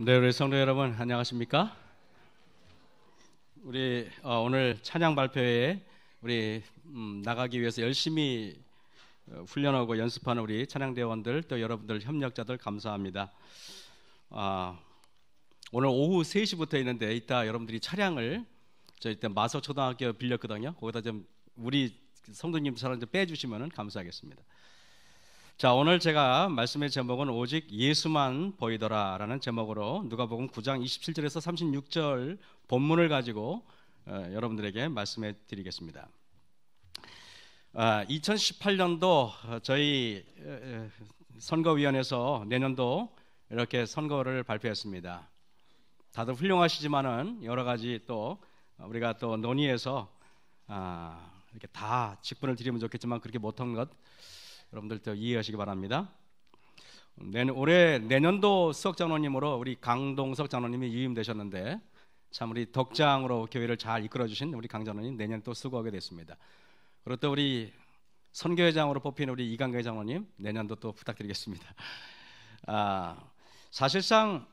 네, 우리 성도 여러분 안녕하십니까? 우리 오늘 찬양 발표회에 우리 나가기 위해서 열심히 훈련하고 연습하는 우리 찬양대원들 또 여러분들 협력자들 감사합니다. 오늘 오후 3시부터 있는데 이따 여러분들이 차량을 저희 때 마서초등학교 빌렸거든요. 거기다 좀 우리 성도님처럼 좀 빼주시면 감사하겠습니다. 자, 오늘 제가 말씀의 제목은 오직 예수만 보이더라 라는 제목으로 누가복음 9장 27절에서 36절 본문을 가지고 여러분들에게 말씀해 드리겠습니다. 2018년도 저희 선거위원회에서 내년도 이렇게 선거를 발표했습니다. 다들 훌륭하시지만은 여러 가지 또 우리가 또 논의해서 이렇게 다 직분을 드리면 좋겠지만 그렇게 못한 것 여러분들도 이해하시기 바랍니다. 올해 내년도 수석장로님으로 우리 강동석 장로님이 유임되셨는데 참 우리 덕장으로 교회를 잘 이끌어주신 우리 강 장로님 내년 또 수고하게 됐습니다. 그리고 또 우리 선교회장으로 뽑힌 우리 이강계 장로님 내년도 또 부탁드리겠습니다. 사실상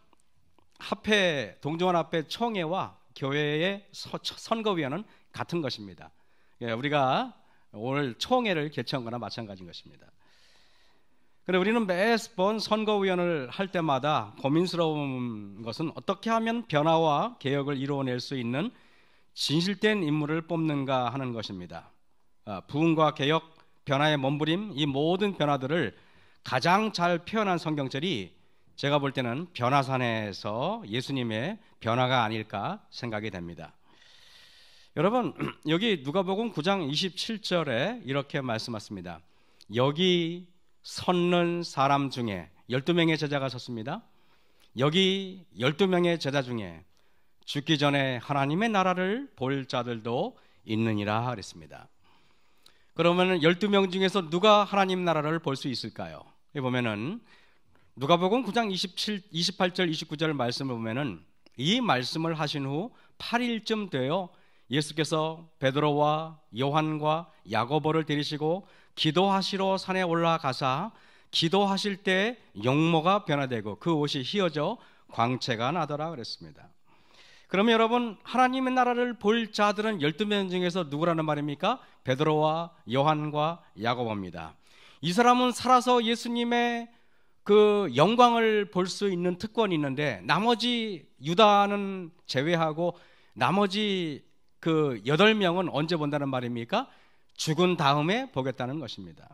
동정원 합회 총회와 교회의 선거위원회는 같은 것입니다. 우리가 오늘 총회를 개최한 거나 마찬가지인 것입니다. 그런데 우리는 매번 선거위원을 할 때마다 고민스러운 것은 어떻게 하면 변화와 개혁을 이루어낼 수 있는 진실된 인물을 뽑는가 하는 것입니다. 부흥과 개혁, 변화의 몸부림, 이 모든 변화들을 가장 잘 표현한 성경절이 제가 볼 때는 변화산에서 예수님의 변화가 아닐까 생각이 됩니다. 여러분, 여기 누가복음 9장 27절에 이렇게 말씀하십니다. 여기 섰는 사람 중에 12명의 제자가 섰습니다. 여기 12명의 제자 중에 죽기 전에 하나님의 나라를 볼 자들도 있느니라 그랬습니다. 그러면 12명 중에서 누가 하나님 나라를 볼 수 있을까요? 여기 보면은 누가복음 9장 28절 29절 말씀을 보면은 이 말씀을 하신 후 8일쯤 되어 예수께서 베드로와 요한과 야고보를 데리시고 기도하시러 산에 올라가사 기도하실 때 용모가 변화되고 그 옷이 휘어져 광채가 나더라 그랬습니다. 그러면 여러분, 하나님의 나라를 볼 자들은 12명 중에서 누구라는 말입니까? 베드로와 요한과 야고보입니다. 이 사람은 살아서 예수님의 그 영광을 볼 수 있는 특권이 있는데 나머지 유다는 제외하고 나머지 그 8명은 언제 본다는 말입니까? 죽은 다음에 보겠다는 것입니다.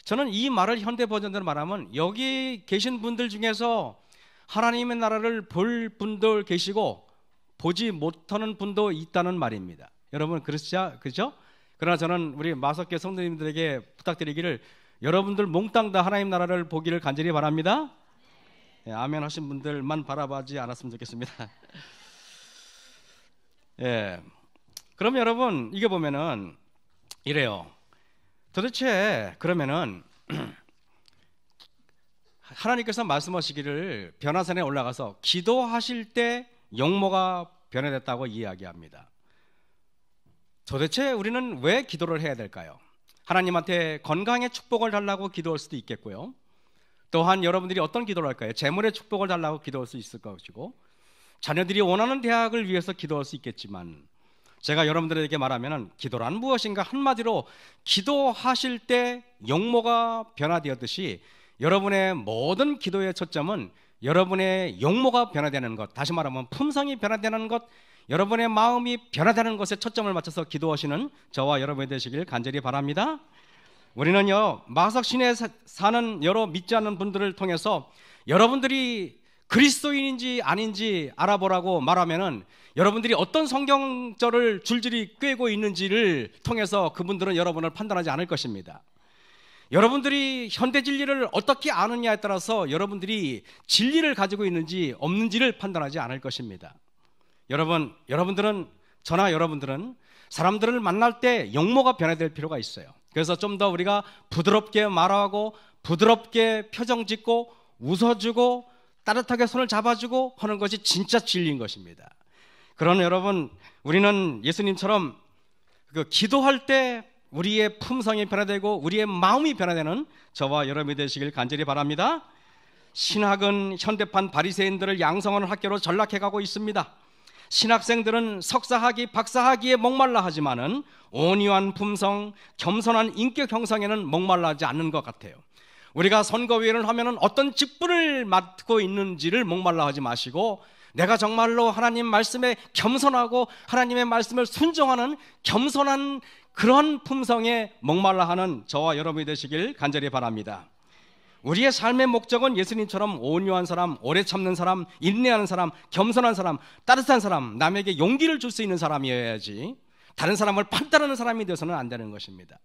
저는 이 말을 현대 버전으로 말하면 여기 계신 분들 중에서 하나님의 나라를 볼 분도 계시고 보지 못하는 분도 있다는 말입니다. 여러분 그렇죠? 그러나 저는 우리 마석교 성도님들에게 부탁드리기를 여러분들 몽땅 다 하나님 나라를 보기를 간절히 바랍니다. 아멘 하신 분들만 바라보지 않았으면 좋겠습니다. 예. 그러면 여러분 이게 보면은 이래요. 도대체 그러면은 하나님께서 말씀하시기를 변화산에 올라가서 기도하실 때 용모가 변화됐다고 이야기합니다. 도대체 우리는 왜 기도를 해야 될까요? 하나님한테 건강의 축복을 달라고 기도할 수도 있겠고요. 또한 여러분들이 어떤 기도를 할까요? 재물의 축복을 달라고 기도할 수 있을 것이고 자녀들이 원하는 대학을 위해서 기도할 수 있겠지만 제가 여러분들에게 말하면 기도란 무엇인가 한마디로 기도하실 때 용모가 변화되었듯이 여러분의 모든 기도의 초점은 여러분의 용모가 변화되는 것, 다시 말하면 품성이 변화되는 것, 여러분의 마음이 변화되는 것에 초점을 맞춰서 기도하시는 저와 여러분이 되시길 간절히 바랍니다. 우리는요 마석시내에 사는 여러 믿지 않는 분들을 통해서 여러분들이 그리스도인인지 아닌지 알아보라고 말하면은 여러분들이 어떤 성경절을 줄줄이 꿰고 있는지를 통해서 그분들은 여러분을 판단하지 않을 것입니다. 여러분들이 현대 진리를 어떻게 아느냐에 따라서 여러분들이 진리를 가지고 있는지 없는지를 판단하지 않을 것입니다. 여러분들은 저나 여러분들은 사람들을 만날 때 용모가 변화될 필요가 있어요. 그래서 좀 더 우리가 부드럽게 말하고 부드럽게 표정 짓고 웃어주고 따뜻하게 손을 잡아주고 하는 것이 진짜 진리인 것입니다. 그러나 여러분, 우리는 예수님처럼 기도할 때 우리의 품성이 변화되고 우리의 마음이 변화되는 저와 여러분이 되시길 간절히 바랍니다. 신학은 현대판 바리새인들을 양성하는 학교로 전락해가고 있습니다. 신학생들은 석사학위, 박사학위에 목말라 하지만은 온유한 품성, 겸손한 인격 형성에는 목말라 하지 않는 것 같아요. 우리가 선거위원을 하면은 어떤 직분을 맡고 있는지를 목말라 하지 마시고, 내가 정말로 하나님 말씀에 겸손하고 하나님의 말씀을 순종하는 겸손한 그런 품성에 목말라 하는 저와 여러분이 되시길 간절히 바랍니다. 우리의 삶의 목적은 예수님처럼 온유한 사람, 오래 참는 사람, 인내하는 사람, 겸손한 사람, 따뜻한 사람, 남에게 용기를 줄 수 있는 사람이어야지 다른 사람을 판단하는 사람이 되어서는 안 되는 것입니다.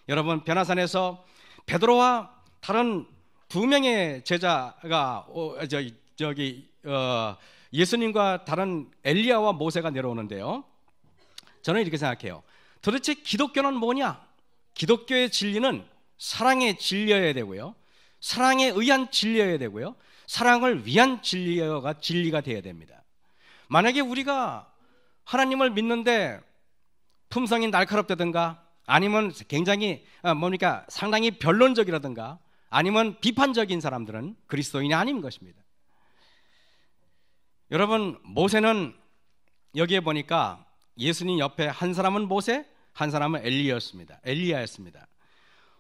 여러분, 변화산에서 베드로와 다른 두 명의 제자가 예수님과 다른 엘리야와 모세가 내려오는데요, 저는 이렇게 생각해요. 도대체 기독교는 뭐냐? 기독교의 진리는 사랑의 진리여야 되고요, 사랑에 의한 진리여야 되고요, 사랑을 위한 진리가 되어야 됩니다. 만약에 우리가 하나님을 믿는데 품성이 날카롭다든가, 아니면 굉장히 상당히 변론적이라든가, 아니면 비판적인 사람들은 그리스도인이 아닌 것입니다. 여러분, 모세는 여기에 보니까 예수님 옆에 한 사람은 모세, 한 사람은 엘리야였습니다.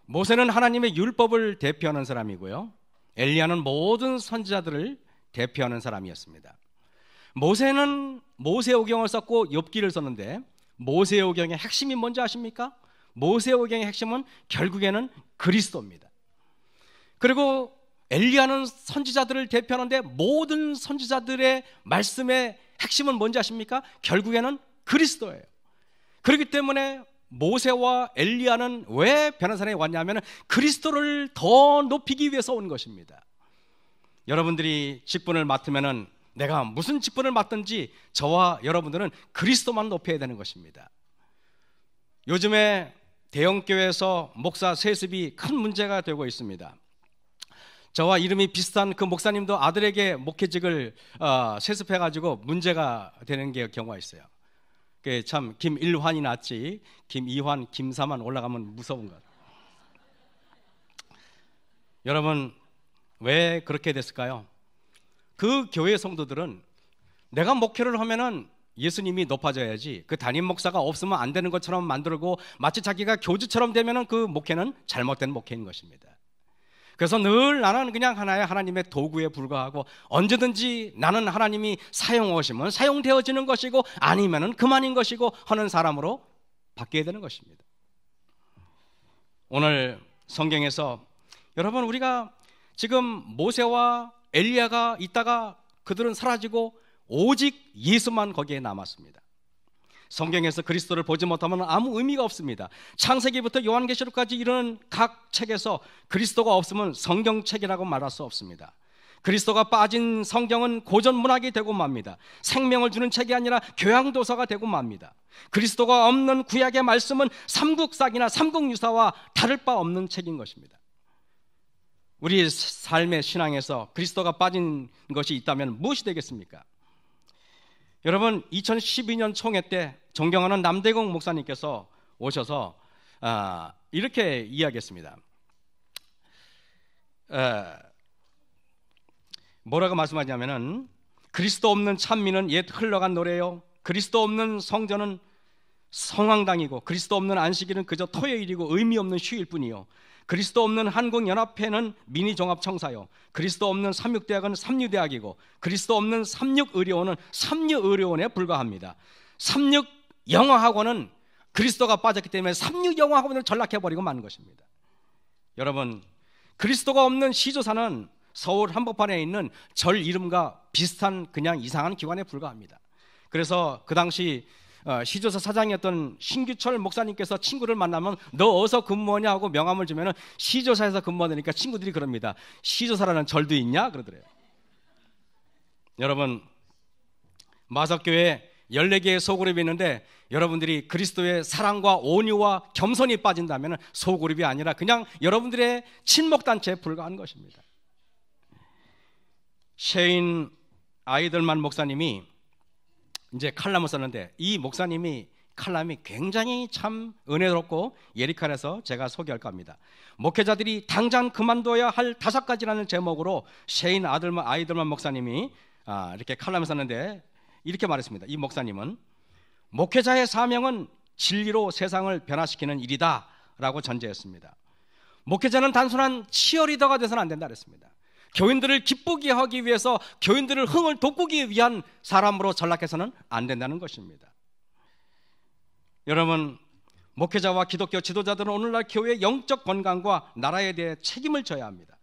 모세는 하나님의 율법을 대표하는 사람이고요, 엘리야는 모든 선지자들을 대표하는 사람이었습니다. 모세는 모세오경을 썼고 욥기를 썼는데, 모세오경의 핵심이 뭔지 아십니까? 모세오경의 핵심은 결국에는 그리스도입니다. 그리고 엘리야는 선지자들을 대표하는데, 모든 선지자들의 말씀의 핵심은 뭔지 아십니까? 결국에는 그리스도예요. 그렇기 때문에 모세와 엘리야는 왜 변화산에 왔냐면 그리스도를 더 높이기 위해서 온 것입니다. 여러분들이 직분을 맡으면은, 내가 무슨 직분을 맡든지 저와 여러분들은 그리스도만 높여야 되는 것입니다. 요즘에 대형교회에서 목사 세습이 큰 문제가 되고 있습니다. 저와 이름이 비슷한 그 목사님도 아들에게 목회직을 세습해가지고 문제가 되는 경우가 있어요. 참 김일환이 낫지 김이환, 김사만 올라가면 무서운 것. 여러분, 왜 그렇게 됐을까요? 그 교회 성도들은 내가 목회를 하면은 예수님이 높아져야지, 그 담임 목사가 없으면 안 되는 것처럼 만들고, 마치 자기가 교주처럼 되면은 그 목회는 잘못된 목회인 것입니다. 그래서 늘 나는 그냥 하나님의 도구에 불과하고, 언제든지 나는 하나님이 사용하시면 사용되어지는 것이고 아니면은 그만인 것이고 하는 사람으로 바뀌어야 되는 것입니다. 오늘 성경에서 여러분, 우리가 지금 모세와 엘리야가 있다가 그들은 사라지고 오직 예수만 거기에 남았습니다. 성경에서 그리스도를 보지 못하면 아무 의미가 없습니다. 창세기부터 요한계시록까지 이르는 각 책에서 그리스도가 없으면 성경책이라고 말할 수 없습니다. 그리스도가 빠진 성경은 고전 문학이 되고 맙니다. 생명을 주는 책이 아니라 교양도서가 되고 맙니다. 그리스도가 없는 구약의 말씀은 삼국사기나 삼국유사와 다를 바 없는 책인 것입니다. 우리 삶의 신앙에서 그리스도가 빠진 것이 있다면 무엇이 되겠습니까? 여러분, 2012년 총회 때 존경하는 남대공 목사님께서 오셔서 이렇게 이야기했습니다. 뭐라고 말씀하냐면은, 그리스도 없는 찬미는 옛 흘러간 노래요, 그리스도 없는 성전은 성황당이고, 그리스도 없는 안식일은 그저 토요일이고 의미 없는 휴일 뿐이요, 그리스도 없는 한국연합회는 미니종합청사요, 그리스도 없는 삼육대학은 삼류대학이고, 그리스도 없는 삼육의료원은 삼류의료원에 불과합니다. 삼육영어학원은 그리스도가 빠졌기 때문에 삼육영어학원을 전락해버리고 마는 것입니다. 여러분, 그리스도가 없는 시조사는 서울 한복판에 있는 절 이름과 비슷한 그냥 이상한 기관에 불과합니다. 그래서 그 당시 시조사 사장이었던 신규철 목사님께서 친구를 만나면 너 어디서 근무하냐 하고 명함을 주면 시조사에서 근무하니까 친구들이 그럽니다. 시조사라는 절도 있냐? 그러더래요. 여러분, 마석교회 14개의 소그룹이 있는데, 여러분들이 그리스도의 사랑과 온유와 겸손이 빠진다면 소그룹이 아니라 그냥 여러분들의 친목단체에 불과한 것입니다. 셰인 아이들만 목사님이 이제 칼럼을 썼는데, 이 목사님이 칼럼이 굉장히 참 은혜롭고 예리칼에서 제가 소개할까 합니다. 목회자들이 당장 그만둬야 할 5가지라는 제목으로 셰인 아이들만 목사님이 이렇게 칼럼을 썼는데 이렇게 말했습니다. 이 목사님은 목회자의 사명은 진리로 세상을 변화시키는 일이다 라고 전제했습니다. 목회자는 단순한 치어리더가 돼서는 안 된다 그랬습니다. 교인들을 기쁘게 하기 위해서 교인들을 흥을 돋구기 위한 사람으로 전락해서는 안 된다는 것입니다. 여러분, 목회자와 기독교 지도자들은 오늘날 교회의 영적 건강과 나라에 대해 책임을 져야 합니다.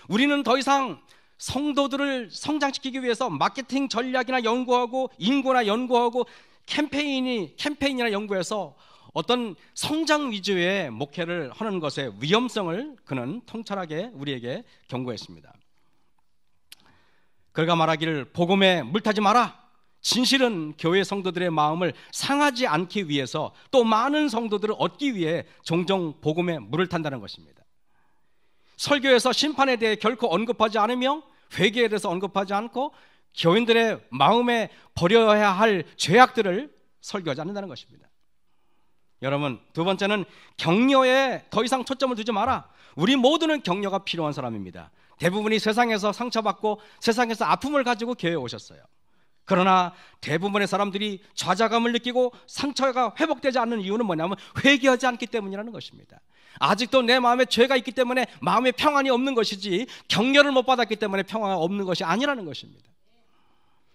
우리는 더 이상 성도들을 성장시키기 위해서 마케팅 전략이나 연구하고 인구나 연구하고 캠페인이나 연구해서 어떤 성장 위주의 목회를 하는 것의 위험성을 그는 통찰하게 우리에게 경고했습니다. 그가 말하기를 복음에 물타지 마라. 진실은 교회 성도들의 마음을 상하지 않기 위해서 또 많은 성도들을 얻기 위해 종종 복음에 물을 탄다는 것입니다. 설교에서 심판에 대해 결코 언급하지 않으며 회개에 대해서 언급하지 않고 교인들의 마음에 버려야 할 죄악들을 설교하지 않는다는 것입니다. 여러분, 두 번째는 격려에 더 이상 초점을 두지 마라. 우리 모두는 격려가 필요한 사람입니다. 대부분이 세상에서 상처받고 세상에서 아픔을 가지고 교회에 오셨어요. 그러나 대부분의 사람들이 좌절감을 느끼고 상처가 회복되지 않는 이유는 뭐냐면 회개하지 않기 때문이라는 것입니다. 아직도 내 마음에 죄가 있기 때문에 마음에 평안이 없는 것이지 격려를 못 받았기 때문에 평화가 없는 것이 아니라는 것입니다.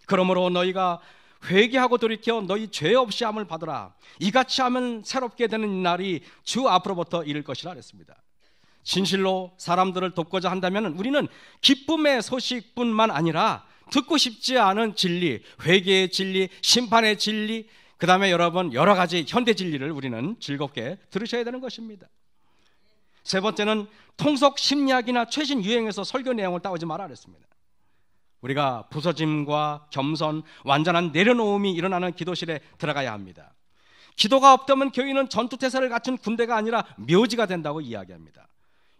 그러므로 너희가 회개하고 돌이켜 너희 죄 없이 함을 받으라. 이같이 하면 새롭게 되는 날이 주 앞으로부터 이를 것이라 그랬습니다. 진실로 사람들을 돕고자 한다면 우리는 기쁨의 소식뿐만 아니라 듣고 싶지 않은 진리, 회개의 진리, 심판의 진리, 그 다음에 여러분 여러 가지 현대 진리를 우리는 즐겁게 들으셔야 되는 것입니다. 세 번째는 통속 심리학이나 최신 유행에서 설교 내용을 따오지 마라 그랬습니다. 우리가 부서짐과 겸손, 완전한 내려놓음이 일어나는 기도실에 들어가야 합니다. 기도가 없다면 교인은 전투태세를 갖춘 군대가 아니라 묘지가 된다고 이야기합니다.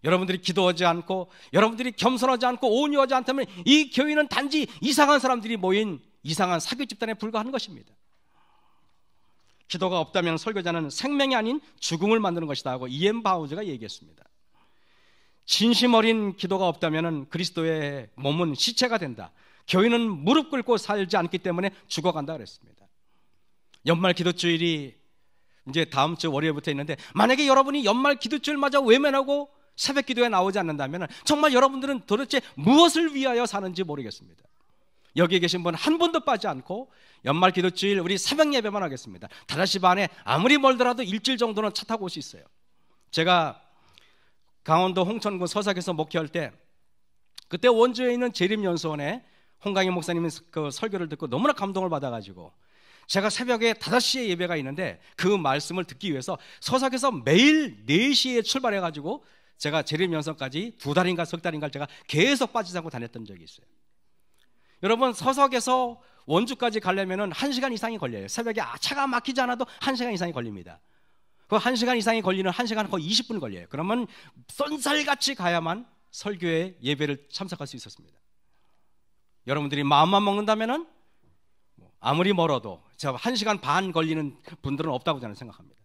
여러분들이 기도하지 않고 여러분들이 겸손하지 않고 온유하지 않다면 이 교인은 단지 이상한 사람들이 모인 이상한 사교 집단에 불과한 것입니다. 기도가 없다면 설교자는 생명이 아닌 죽음을 만드는 것이다 하고 이엠 바우즈가 얘기했습니다. 진심 어린 기도가 없다면 그리스도의 몸은 시체가 된다. 교인은 무릎 꿇고 살지 않기 때문에 죽어간다 그랬습니다. 연말 기도주일이 이제 다음 주 월요일부터 있는데 만약에 여러분이 연말 기도주일마저 외면하고 새벽 기도에 나오지 않는다면 정말 여러분들은 도대체 무엇을 위하여 사는지 모르겠습니다. 여기 계신 분 한 분도 빠지 않고 연말 기도주일 우리 새벽 예배만 하겠습니다. 5시 반에 아무리 멀더라도 일주일 정도는 차 타고 올 수 있어요. 제가 강원도 홍천군 서삭에서 목회할 때 그때 원주에 있는 재림연수원에 홍강희 목사님의 그 설교를 듣고 너무나 감동을 받아가지고 제가 새벽에 5시에 예배가 있는데 그 말씀을 듣기 위해서 서삭에서 매일 4시에 출발해가지고 제가 재림연수원까지 2달인가 석 달인가 제가 계속 빠지지 않고 다녔던 적이 있어요. 여러분 서석에서 원주까지 가려면 1시간 이상이 걸려요. 새벽에 차가 막히지 않아도 1시간 이상이 걸립니다. 그 1시간 이상이 걸리는 1시간 거의 20분 걸려요. 그러면 쏜살같이 가야만 설교에 예배를 참석할 수 있었습니다. 여러분들이 마음만 먹는다면 아무리 멀어도 1시간 반 걸리는 분들은 없다고 저는 생각합니다.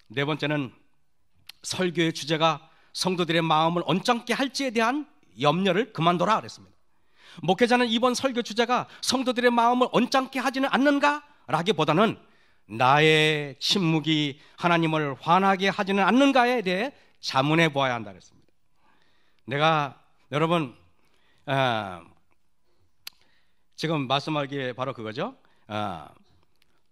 네 번째는 설교의 주제가 성도들의 마음을 언짢게 할지에 대한 염려를 그만둬라 그랬습니다. 목회자는 이번 설교 주제가 성도들의 마음을 언짢게 하지는 않는가? 라기보다는 나의 침묵이 하나님을 화나게 하지는 않는가에 대해 자문해 보아야 한다 그랬습니다. 내가 여러분 지금 말씀하기에 바로 그거죠.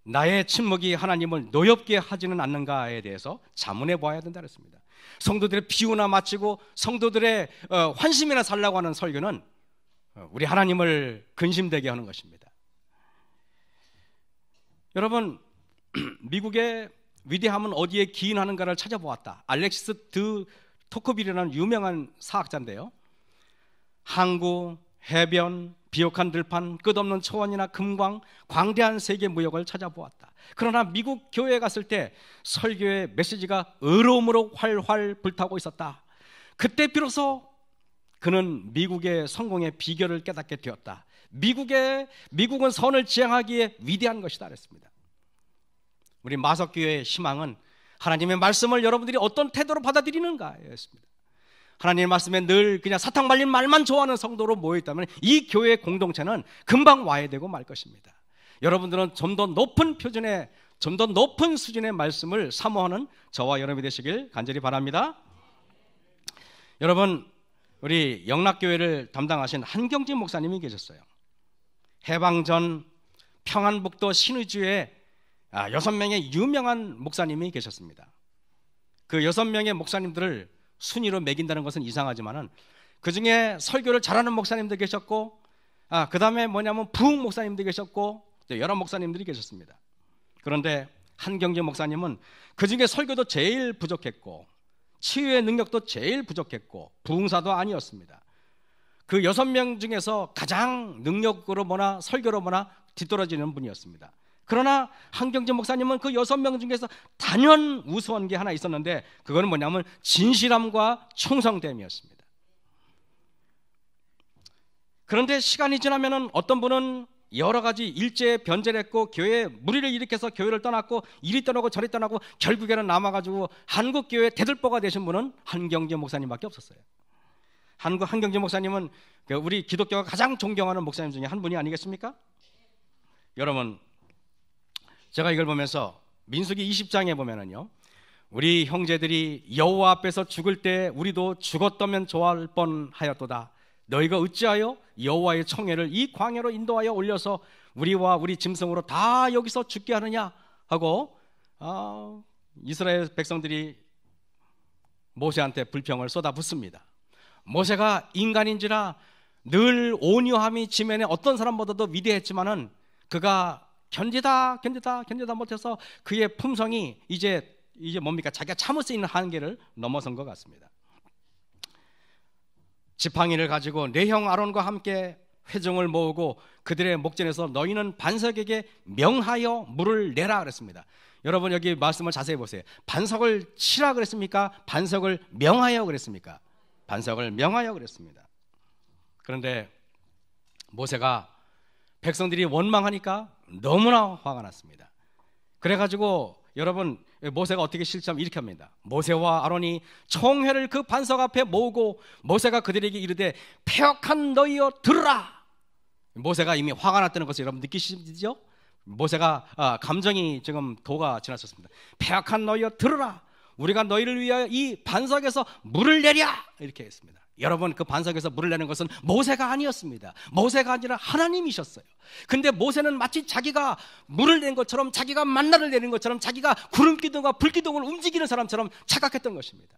나의 침묵이 하나님을 노엽게 하지는 않는가에 대해서 자문해 보아야 된다 그랬습니다. 성도들의 비유나 마치고 성도들의 환심이나 살라고 하는 설교는 우리 하나님을 근심되게 하는 것입니다. 여러분 미국의 위대함은 어디에 기인하는가를 찾아보았다. 알렉시스 드 토크빌이라는 유명한 사학자인데요. 항구, 해변, 비옥한 들판, 끝없는 초원이나 금광, 광대한 세계 무역을 찾아보았다. 그러나 미국 교회에 갔을 때 설교의 메시지가 의로움으로 활활 불타고 있었다. 그때 비로소 그는 미국의 성공의 비결을 깨닫게 되었다. 미국은 선을 지향하기에 위대한 것이다 그랬습니다. 우리 마석교회의 희망은 하나님의 말씀을 여러분들이 어떤 태도로 받아들이는가였습니다. 하나님의 말씀에 늘 그냥 사탕 발린 말만 좋아하는 성도로 모여있다면 이 교회의 공동체는 금방 와야 되고 말 것입니다. 여러분들은 좀 더 높은 표준의, 좀 더 높은 수준의 말씀을 사모하는 저와 여러분이 되시길 간절히 바랍니다. 여러분, 우리 영락교회를 담당하신 한경진 목사님이 계셨어요. 해방 전 평안북도 신의주에 6명의 유명한 목사님이 계셨습니다. 그 6명의 목사님들을 순위로 매긴다는 것은 이상하지만은 그 중에 설교를 잘하는 목사님도 계셨고, 그 다음에 뭐냐면 부흥 목사님도 계셨고, 여러 목사님들이 계셨습니다. 그런데 한경진 목사님은 그 중에 설교도 제일 부족했고, 치유의 능력도 제일 부족했고, 부흥사도 아니었습니다. 그 6명 중에서 가장 능력으로 보나 설교로 보나 뒤떨어지는 분이었습니다. 그러나 한경진 목사님은 그 6명 중에서 단연 우수한 게 하나 있었는데, 그거는 뭐냐면 진실함과 충성됨이었습니다. 그런데 시간이 지나면은 어떤 분은 여러 가지 일제에 변절했고 교회에 무리를 일으켜서 교회를 떠났고 이리 떠나고 저리 떠나고 결국에는 남아가지고 한국교회 대들보가 되신 분은 한경진 목사님밖에 없었어요. 한경진 목사님은 우리 기독교가 가장 존경하는 목사님 중에 한 분이 아니겠습니까? 여러분, 제가 이걸 보면서 민수기 20장에 보면은요, 우리 형제들이 여호와 앞에서 죽을 때 우리도 죽었다면 좋아할 뻔하였도다. 너희가 어찌하여 여호와의 청회를 이 광야로 인도하여 올려서 우리와 우리 짐승으로 다 여기서 죽게 하느냐 하고 이스라엘 백성들이 모세한테 불평을 쏟아붓습니다. 모세가 인간인지라 늘 온유함이 지면에 어떤 사람보다도 위대했지만은 그가 견디다 못해서 그의 품성이 이제 뭡니까? 자기가 참을 수 있는 한계를 넘어선 것 같습니다. 지팡이를 가지고 내 형 아론과 함께 회중을 모으고 그들의 목전에서 너희는 반석에게 명하여 물을 내라 그랬습니다. 여러분, 여기 말씀을 자세히 보세요. 반석을 치라 그랬습니까? 반석을 명하여 그랬습니까? 반석을 명하여 그랬습니다. 그런데 모세가 백성들이 원망하니까 너무나 화가 났습니다. 그래가지고 여러분, 모세가 어떻게 실수하면 이렇게 합니다. 모세와 아론이 총회를 그 반석 앞에 모으고 모세가 그들에게 이르되 패역한 너희여 들으라. 모세가 이미 화가 났다는 것을 여러분 느끼시죠? 모세가 감정이 지금 도가 지나쳤습니다. 패역한 너희여 들으라. 우리가 너희를 위하여 이 반석에서 물을 내랴 이렇게 했습니다. 여러분, 그 반석에서 물을 내는 것은 모세가 아니었습니다. 모세가 아니라 하나님이셨어요. 근데 모세는 마치 자기가 물을 낸 것처럼, 자기가 만나를 내는 것처럼, 자기가 구름기둥과 불기둥을 움직이는 사람처럼 착각했던 것입니다.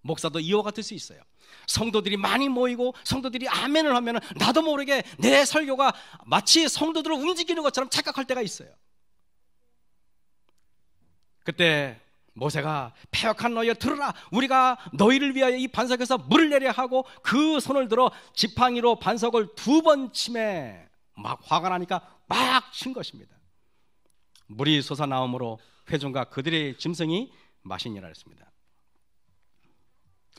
목사도 이와 같을 수 있어요. 성도들이 많이 모이고 성도들이 아멘을 하면 나도 모르게 내 설교가 마치 성도들을 움직이는 것처럼 착각할 때가 있어요. 그때 모세가 패역한 너희여 들으라. 우리가 너희를 위하여 이 반석에서 물을 내려 하고 그 손을 들어 지팡이로 반석을 2번 치매 막 화가 나니까 막 친 것입니다. 물이 솟아나오므로 회중과 그들의 짐승이 마시니라 했습니다.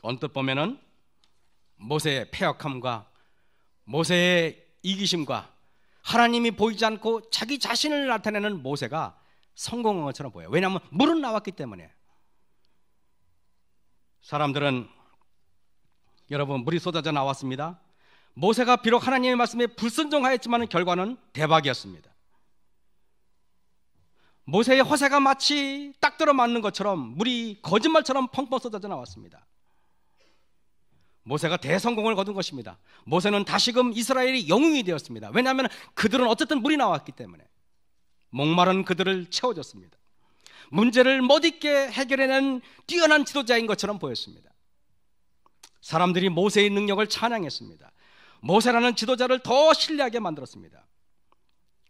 언뜻 보면은 모세의 패역함과 모세의 이기심과 하나님이 보이지 않고 자기 자신을 나타내는 모세가 성공한 것처럼 보여요. 왜냐하면 물은 나왔기 때문에. 사람들은, 여러분, 물이 쏟아져 나왔습니다. 모세가 비록 하나님의 말씀에 불순종하였지만 결과는 대박이었습니다. 모세의 허세가 마치 딱 들어맞는 것처럼 물이 거짓말처럼 펑펑 쏟아져 나왔습니다. 모세가 대성공을 거둔 것입니다. 모세는 다시금 이스라엘이 영웅이 되었습니다. 왜냐하면 그들은 어쨌든 물이 나왔기 때문에. 목마른 그들을 채워줬습니다. 문제를 못있게 해결해낸 뛰어난 지도자인 것처럼 보였습니다. 사람들이 모세의 능력을 찬양했습니다. 모세라는 지도자를 더 신뢰하게 만들었습니다.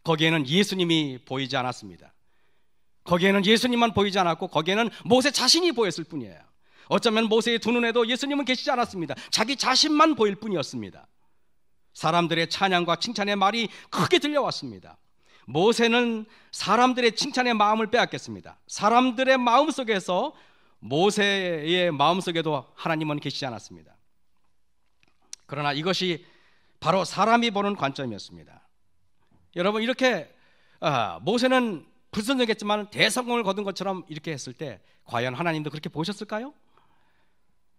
거기에는 예수님이 보이지 않았습니다. 거기에는 예수님만 보이지 않았고 거기에는 모세 자신이 보였을 뿐이에요. 어쩌면 모세의 두 눈에도 예수님은 계시지 않았습니다. 자기 자신만 보일 뿐이었습니다. 사람들의 찬양과 칭찬의 말이 크게 들려왔습니다. 모세는 사람들의 칭찬의 마음을 빼앗겼습니다. 사람들의 마음 속에서 모세의 마음 속에도 하나님은 계시지 않았습니다. 그러나 이것이 바로 사람이 보는 관점이었습니다. 여러분, 이렇게 모세는 불순종했지만 대성공을 거둔 것처럼 이렇게 했을 때 과연 하나님도 그렇게 보셨을까요?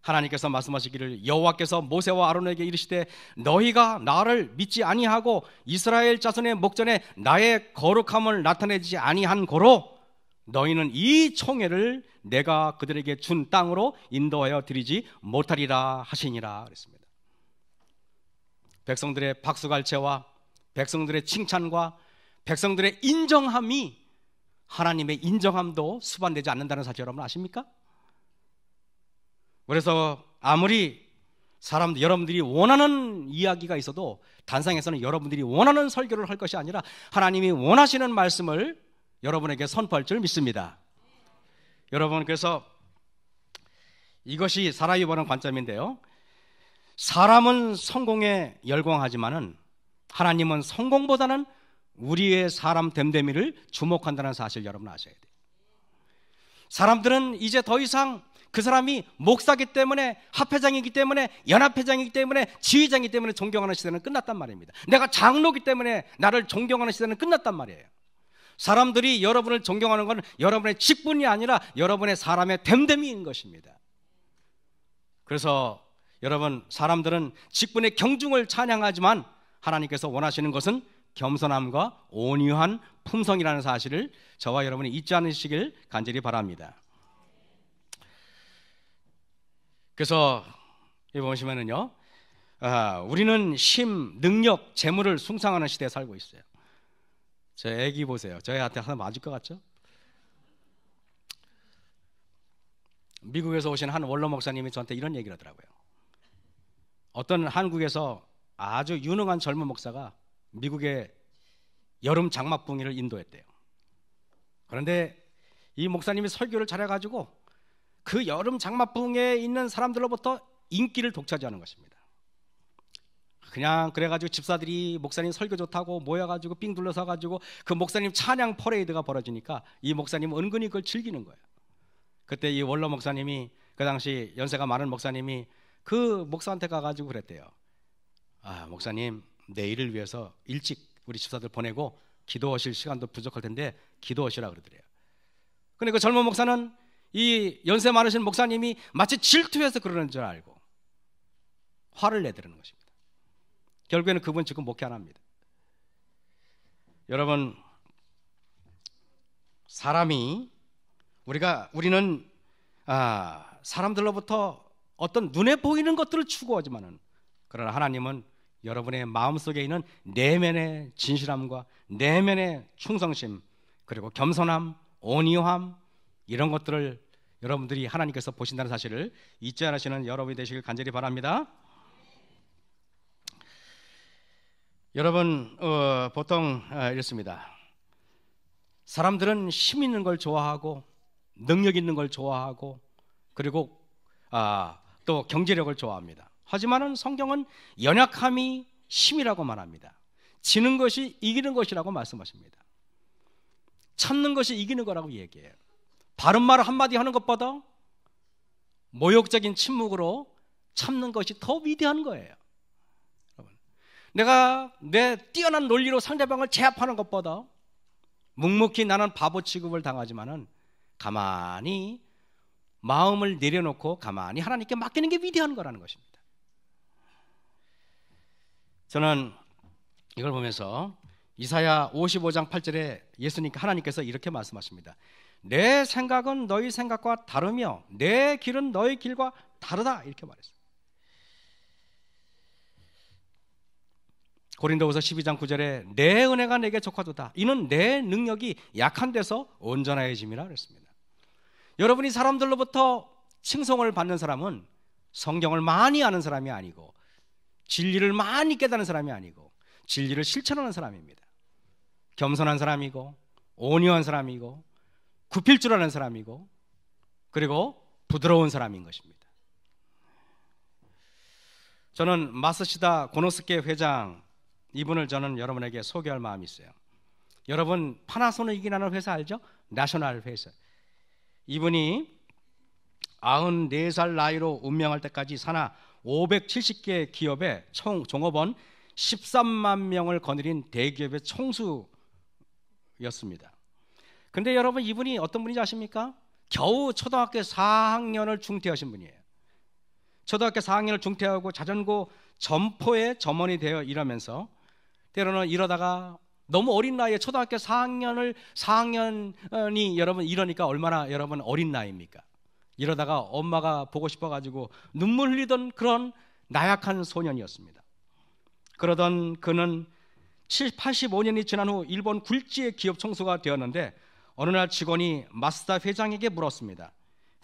하나님께서 말씀하시기를 여호와께서 모세와 아론에게 이르시되 너희가 나를 믿지 아니하고 이스라엘 자손의 목전에 나의 거룩함을 나타내지 아니한 고로 너희는 이 총회를 내가 그들에게 준 땅으로 인도하여 드리지 못하리라 하시니라 그랬습니다. 백성들의 박수갈채와 백성들의 칭찬과 백성들의 인정함이 하나님의 인정함도 수반되지 않는다는 사실 여러분 아십니까? 그래서 아무리 여러분들이 원하는 이야기가 있어도 단상에서는 여러분들이 원하는 설교를 할 것이 아니라 하나님이 원하시는 말씀을 여러분에게 선포할 줄 믿습니다. 여러분, 그래서 이것이 사람이 보는 관점인데요, 사람은 성공에 열광하지만은 하나님은 성공보다는 우리의 사람 됨됨이를 주목한다는 사실 여러분 아셔야 돼요. 사람들은 이제 더 이상 그 사람이 목사기 때문에, 합회장이기 때문에, 연합회장이기 때문에, 지휘장이기 때문에 존경하는 시대는 끝났단 말입니다. 내가 장로기 때문에 나를 존경하는 시대는 끝났단 말이에요. 사람들이 여러분을 존경하는 건 여러분의 직분이 아니라 여러분의 사람의 됨됨이인 것입니다. 그래서 여러분, 사람들은 직분의 경중을 찬양하지만 하나님께서 원하시는 것은 겸손함과 온유한 품성이라는 사실을 저와 여러분이 잊지 않으시길 간절히 바랍니다. 그래서 여기 보시면은요, 우리는 힘, 능력, 재물을 숭상하는 시대에 살고 있어요. 저 애기 보세요. 저희한테 하나 맞을 것 같죠? 미국에서 오신 한 원로 목사님이 저한테 이런 얘기를 하더라고요. 어떤 한국에서 아주 유능한 젊은 목사가 미국의 여름 장마풍이를 인도했대요. 그런데 이 목사님이 설교를 잘해가지고 그 여름 장마풍에 있는 사람들로부터 인기를 독차지하는 것입니다. 그냥 그래가지고 집사들이 목사님 설교 좋다고 모여가지고 삥 둘러서가지고 그 목사님 찬양 퍼레이드가 벌어지니까 이 목사님은 은근히 그걸 즐기는 거예요. 그때 이 원로 목사님이, 그 당시 연세가 많은 목사님이 그 목사한테 가가지고 그랬대요. 목사님, 내일을 위해서 일찍 우리 집사들 보내고 기도하실 시간도 부족할 텐데 기도하시라 그러더래요. 근데 그 젊은 목사는 이 연세 많으신 목사님이 마치 질투해서 그러는 줄 알고 화를 내드리는 것입니다. 결국에는 그분 지금 목회 안 합니다. 여러분, 우리는 사람들로부터 어떤 눈에 보이는 것들을 추구하지만은, 그러나 하나님은 여러분의 마음속에 있는 내면의 진실함과 내면의 충성심, 그리고 겸손함, 온유함, 이런 것들을 여러분들이 하나님께서 보신다는 사실을 잊지 않으시는 여러분이 되시길 간절히 바랍니다. 여러분, 보통 이렇습니다. 사람들은 힘 있는 걸 좋아하고 능력 있는 걸 좋아하고 그리고 또 경제력을 좋아합니다. 하지만은 성경은 연약함이 힘이라고 말합니다. 지는 것이 이기는 것이라고 말씀하십니다. 참는 것이 이기는 거라고 얘기해요. 바른 말 한마디 하는 것보다 모욕적인 침묵으로 참는 것이 더 위대한 거예요. 내가 내 뛰어난 논리로 상대방을 제압하는 것보다 묵묵히 나는 바보 취급을 당하지만은 가만히 마음을 내려놓고 가만히 하나님께 맡기는 게 위대한 거라는 것입니다. 저는 이걸 보면서 이사야 55장 8절에 하나님께서 이렇게 말씀하십니다. 내 생각은 너희 생각과 다르며 내 길은 너희 길과 다르다, 이렇게 말했어요. 고린도후서 12장 9절에 내 은혜가 내게 족하도다. 이는 내 능력이 약한 데서 온전해짐이라 그랬습니다. 여러분이 사람들로부터 칭송을 받는 사람은 성경을 많이 아는 사람이 아니고 진리를 많이 깨닫는 사람이 아니고 진리를 실천하는 사람입니다. 겸손한 사람이고 온유한 사람이고 굽힐 줄 아는 사람이고 그리고 부드러운 사람인 것입니다. 저는 마스시다 고노스케 회장, 이분을 저는 여러분에게 소개할 마음이 있어요. 여러분, 파나소닉이라는 회사 알죠? 내셔널 회사. 이분이 94살 나이로 운명할 때까지 산하 570개 기업의 총 종업원 13만 명을 거느린 대기업의 총수였습니다. 근데 여러분, 이분이 어떤 분인지 아십니까? 겨우 초등학교 4학년을 중퇴하신 분이에요. 초등학교 4학년을 중퇴하고 자전거 점포의 점원이 되어 일하면서 때로는 이러다가 너무 어린 나이에 초등학교 4학년이 여러분 이러니까 얼마나 여러분 어린 나이입니까? 이러다가 엄마가 보고 싶어가지고 눈물 흘리던 그런 나약한 소년이었습니다. 그러던 그는 85년이 지난 후 일본 굴지의 기업 총수가 되었는데 어느 날 직원이 마쓰다 회장에게 물었습니다.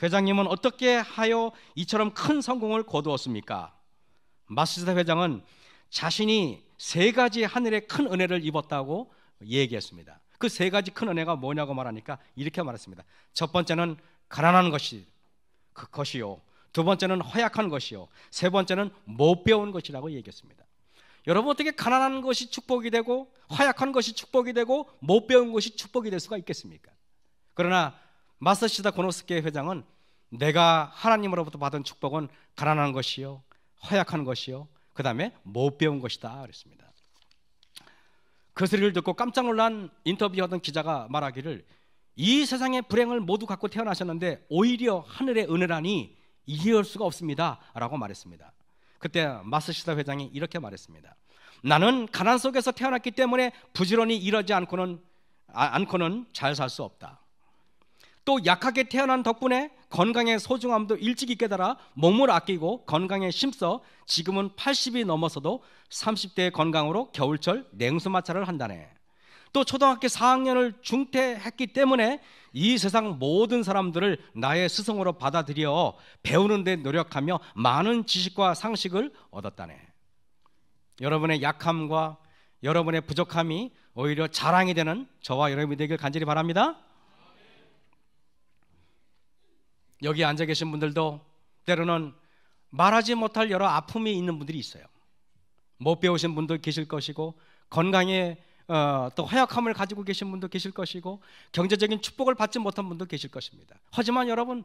회장님은 어떻게 하여 이처럼 큰 성공을 거두었습니까? 마쓰다 회장은 자신이 3가지 하늘의 큰 은혜를 입었다고 얘기했습니다. 그 3가지 큰 은혜가 뭐냐고 말하니까 이렇게 말했습니다. 첫 번째는 가난한 것이요, 두 번째는 허약한 것이요, 세 번째는 못 배운 것이라고 얘기했습니다. 여러분, 어떻게 가난한 것이 축복이 되고 허약한 것이 축복이 되고 못 배운 것이 축복이 될 수가 있겠습니까? 그러나 마쓰다 고노스케 회장은 내가 하나님으로부터 받은 축복은 가난한 것이요, 허약한 것이요, 그 다음에 못 배운 것이다 그랬습니다. 그 소리를 듣고 깜짝 놀란 인터뷰하던 기자가 말하기를, 이 세상의 불행을 모두 갖고 태어나셨는데 오히려 하늘의 은혜라니 이해할 수가 없습니다 라고 말했습니다. 그때 마쓰다 회장이 이렇게 말했습니다. 나는 가난 속에서 태어났기 때문에 부지런히 일하지 않고는 잘 살 수 없다. 또 약하게 태어난 덕분에 건강의 소중함도 일찍이 깨달아 몸을 아끼고 건강에 힘써 지금은 80이 넘어서도 30대의 건강으로 겨울철 냉수마찰을 한다네. 또 초등학교 4학년을 중퇴했기 때문에 이 세상 모든 사람들을 나의 스승으로 받아들여 배우는 데 노력하며 많은 지식과 상식을 얻었다네. 여러분의 약함과 여러분의 부족함이 오히려 자랑이 되는 저와 여러분이 되길 간절히 바랍니다. 여기 앉아 계신 분들도 때로는 말하지 못할 여러 아픔이 있는 분들이 있어요. 못 배우신 분도 계실 것이고, 건강에 또 허약함을 가지고 계신 분도 계실 것이고, 경제적인 축복을 받지 못한 분도 계실 것입니다. 하지만 여러분,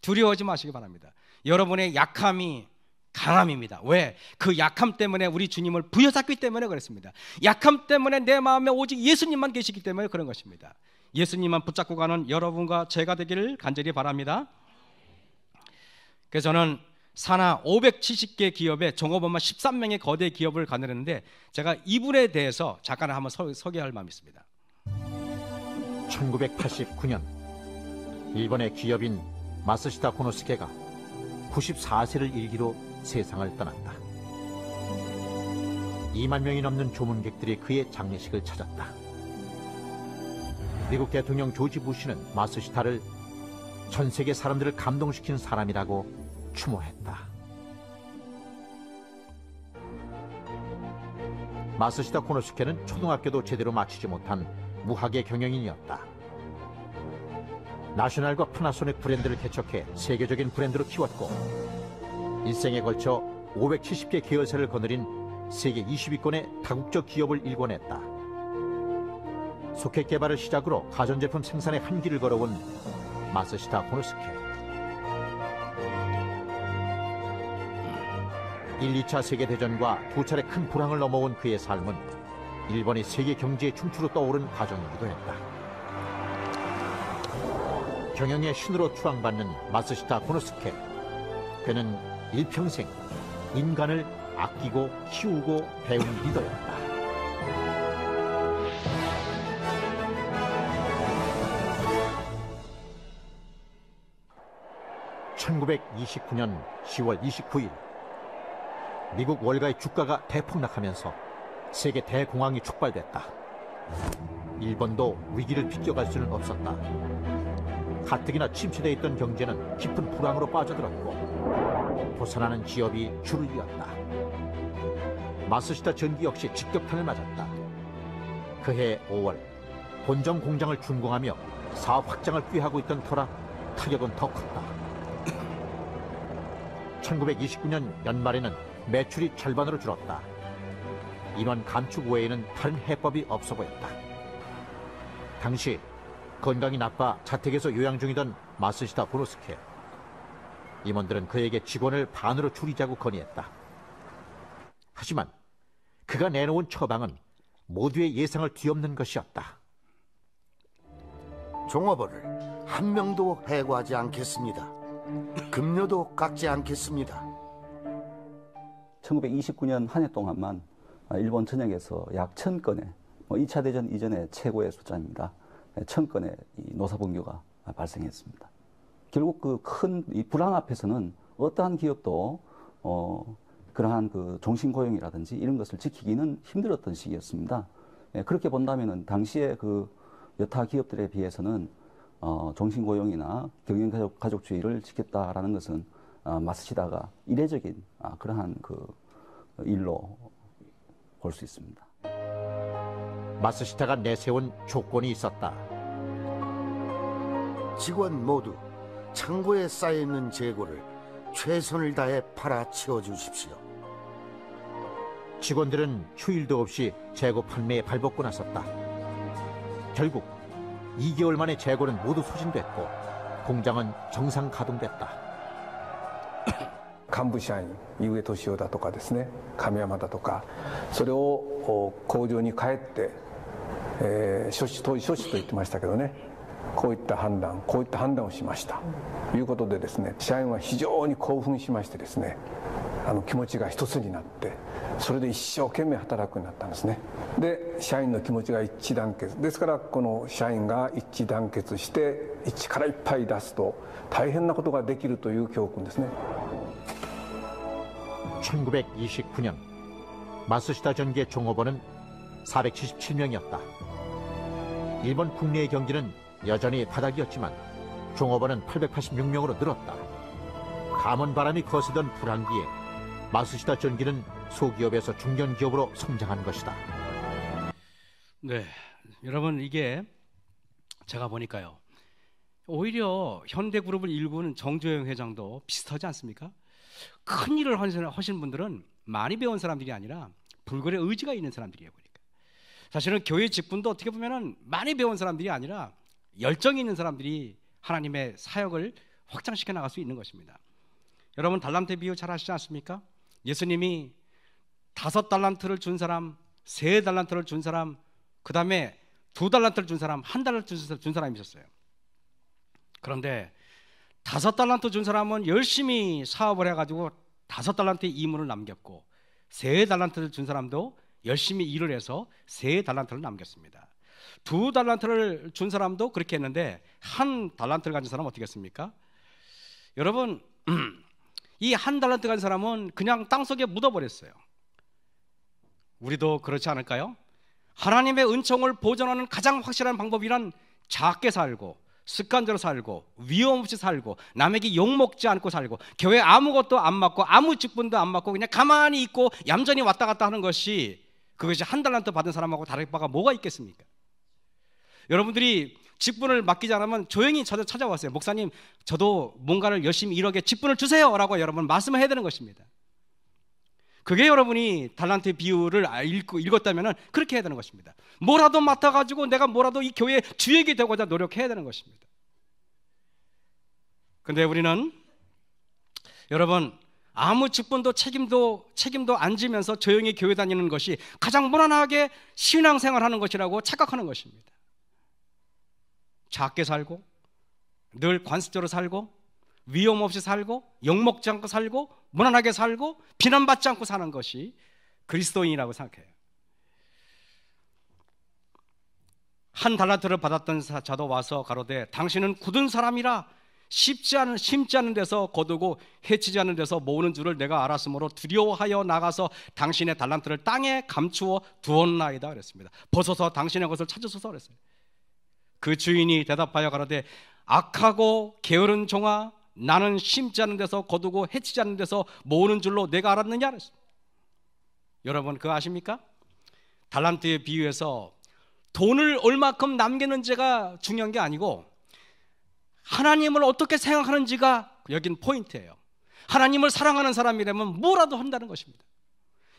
두려워하지 마시기 바랍니다. 여러분의 약함이 강함입니다. 왜? 그 약함 때문에 우리 주님을 부여잡기 때문에 그렇습니다. 약함 때문에 내 마음에 오직 예수님만 계시기 때문에 그런 것입니다. 예수님만 붙잡고 가는 여러분과 제가 되기를 간절히 바랍니다. 그래서 저는 산하 570개 기업의 종업원만 13명의 거대 기업을 거느리는데, 제가 이분에 대해서 잠깐 한번 소개할 마음이 있습니다. 1989년 일본의 기업인 마쓰다 고노스케가 94세를 일기로 세상을 떠났다. 2만 명이 넘는 조문객들이 그의 장례식을 찾았다. 미국 대통령 조지 부시는 마쓰다를 전 세계 사람들을 감동시킨 사람이라고 추모했다. 마쓰다 고노스케는 초등학교도 제대로 마치지 못한 무학의 경영인이었다. 나셔널과 파나소닉 브랜드를 개척해 세계적인 브랜드로 키웠고, 일생에 걸쳐 570개 계열사를 거느린 세계 20위권의 다국적 기업을 일궈냈다. 소켓 개발을 시작으로 가전제품 생산의 한 길을 걸어온 마쓰다 고노스케. 1, 2차 세계대전과 2차례 큰 불황을 넘어온 그의 삶은 일본이 세계 경제의 중추로 떠오른 과정이기도 했다. 경영의 신으로 추앙받는 마쓰다 고노스케. 그는 일평생 인간을 아끼고 키우고 배운 리더였다. (1929년 10월 29일) 미국 월가의 주가가 대폭락하면서 세계 대공황이 촉발됐다. 일본도 위기를 비껴갈 수는 없었다. 가뜩이나 침체되어 있던 경제는 깊은 불황으로 빠져들었고, 도산하는 기업이 줄을 이었다. 마쓰다 전기 역시 직격탄을 맞았다. 그해 5월 본점 공장을 준공하며 사업 확장을 꾀하고 있던 터라 타격은 더 컸다. 1929년 연말에는 매출이 절반으로 줄었다. 인원 감축 외에는 다른 해법이 없어 보였다. 당시 건강이 나빠 자택에서 요양 중이던 마쓰다 고노스케. 임원들은 그에게 직원을 반으로 줄이자고 건의했다. 하지만 그가 내놓은 처방은 모두의 예상을 뒤엎는 것이었다. 종업원을 한 명도 해고하지 않겠습니다. 급료도 깎지 않겠습니다. 1929년 한 해 동안만 일본 전역에서 약 1000건의 2차 대전 이전의 최고의 숫자입니다. 1000건의 노사분규가 발생했습니다. 결국 그 큰 이 불황 앞에서는 어떠한 기업도 그러한 그 종신고용이라든지 이런 것을 지키기는 힘들었던 시기였습니다. 그렇게 본다면은 당시에 그 여타 기업들에 비해서는 종신고용이나 경영가족주의를 지켰다라는 것은 마쓰시다가 이례적인 그러한 그 일로 볼 수 있습니다. 마쓰시다가 내세운 조건이 있었다. 직원 모두 창고에 쌓여있는 재고를 최선을 다해 팔아치워 주십시오. 직원들은 휴일도 없이 재고 판매에 발벗고 나섰다. 결국 2개월 만에 재고는 모두 소진됐고 공장은 정상 가동됐다. 幹部社員、井上俊夫だとかですね、亀山だとか、それを工場に帰って、当時処置と言ってましたけどね、こういった判断をしましたということでですね、社員は非常に興奮しましてですね、気持ちが一つになって、それで一生懸命働くようになったんですね。で、社員の気持ちが一致団結ですから、この社員が一致団結して力いっぱい出すと大変なことができるという教訓ですね。 1929년 마쓰시다 전기의 종업원은 477명이었다. 일본 국내의 경기는 여전히 바닥이었지만 종업원은 886명으로 늘었다. 감원 바람이 거세던 불황기에 마쓰시다 전기는 소기업에서 중견기업으로 성장한 것이다. 네, 여러분 이게 제가 보니까요. 오히려 현대그룹을 일구는 정조영 회장도 비슷하지 않습니까? 큰 일을 하신 분들은 많이 배운 사람들이 아니라 불굴의 의지가 있는 사람들이에요. 보니까 사실은 교회 직분도 어떻게 보면은 많이 배운 사람들이 아니라 열정이 있는 사람들이 하나님의 사역을 확장시켜 나갈 수 있는 것입니다. 여러분 달란트 비유 잘 아시지 않습니까? 예수님이 5달란트를 준 사람, 3달란트를 준 사람, 그 다음에 2달란트를 준 사람, 1달란트 준 사람이 있었어요. 그런데 5달란트 준 사람은 열심히 사업을 해가지고 5달란트의 이문을 남겼고 3달란트를 준 사람도 열심히 일을 해서 3달란트를 남겼습니다. 2달란트를 준 사람도 그렇게 했는데 1달란트를 가진 사람은 어떻게 했습니까? 여러분 이 1달란트 가진 사람은 그냥 땅속에 묻어버렸어요. 우리도 그렇지 않을까요? 하나님의 은총을 보존하는 가장 확실한 방법이란 작게 살고 습관대로 살고 위험 없이 살고 남에게 욕먹지 않고 살고 교회 아무것도 안 맡고 아무 직분도 안 맡고 그냥 가만히 있고 얌전히 왔다 갔다 하는 것이 그것이 1달란트 받은 사람하고 다를 바가 뭐가 있겠습니까? 여러분들이 직분을 맡기지 않으면 조용히 찾아왔어요. 목사님 저도 뭔가를 열심히 일하게 직분을 주세요 라고 여러분 말씀을 해야 되는 것입니다. 그게 여러분이 달란트 비유를 읽었다면 그렇게 해야 되는 것입니다. 뭐라도 맡아가지고 내가 뭐라도 이 교회의 주역이 되고자 노력해야 되는 것입니다. 근데 우리는 여러분 아무 직분도 책임도 안 지면서 조용히 교회 다니는 것이 가장 무난하게 신앙생활하는 것이라고 착각하는 것입니다. 작게 살고 늘 관습적으로 살고 위험 없이 살고 욕먹지 않고 살고 무난하게 살고 비난받지 않고 사는 것이 그리스도인이라고 생각해요. 1달란트를 받았던 자도 와서 가로되 당신은 굳은 사람이라 심지 않은 데서 거두고 해치지 않은 데서 모으는 줄을 내가 알았으므로 두려워하여 나가서 당신의 달란트를 땅에 감추어 두었나이다 그랬습니다. 벗어서 당신의 것을 찾으소서 그랬어요. 그 주인이 대답하여 가로되 악하고 게으른 종아 나는 심지 않은 데서 거두고 해치지 않는 데서 모으는 줄로 내가 알았느냐 그랬습니다. 여러분 그거 아십니까? 달란트의 비유에서 돈을 얼마큼 남기는지가 중요한 게 아니고 하나님을 어떻게 생각하는지가 여긴 포인트예요. 하나님을 사랑하는 사람이라면 뭐라도 한다는 것입니다.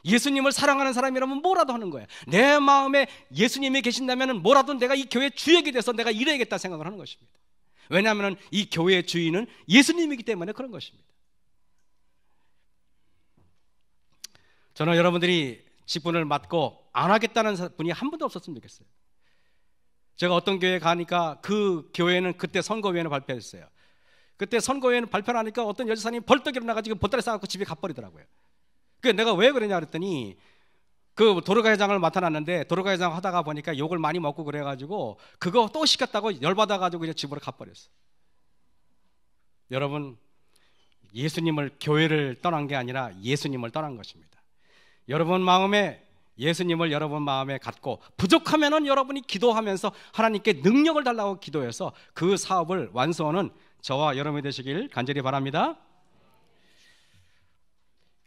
예수님을 사랑하는 사람이라면 뭐라도 하는 거예요. 내 마음에 예수님이 계신다면 뭐라도 내가 이 교회 주역이 돼서 내가 이뤄야겠다 생각을 하는 것입니다. 왜냐하면 이 교회의 주인은 예수님이기 때문에 그런 것입니다. 저는 여러분들이 직분을 맡고 안 하겠다는 분이 한 분도 없었으면 좋겠어요. 제가 어떤 교회에 가니까 그 교회는 그때 선거위원회 발표했어요. 그때 선거위원회 발표를 하니까 어떤 여지사님이 벌떡 일어나가지고 보따리 싸갖고 집에 가버리더라고요. 그래서 내가 왜 그러냐 그랬더니 그 도로가 회장을 맡아놨는데 도로가 회장 하다가 보니까 욕을 많이 먹고 그래가지고 그거 또 시켰다고 열받아가지고 그냥 집으로 가버렸어. 여러분, 예수님을, 교회를 떠난 게 아니라 예수님을 떠난 것입니다. 여러분 마음에 예수님을 여러분 마음에 갖고 부족하면은 여러분이 기도하면서 하나님께 능력을 달라고 기도해서 그 사업을 완수하는 저와 여러분이 되시길 간절히 바랍니다.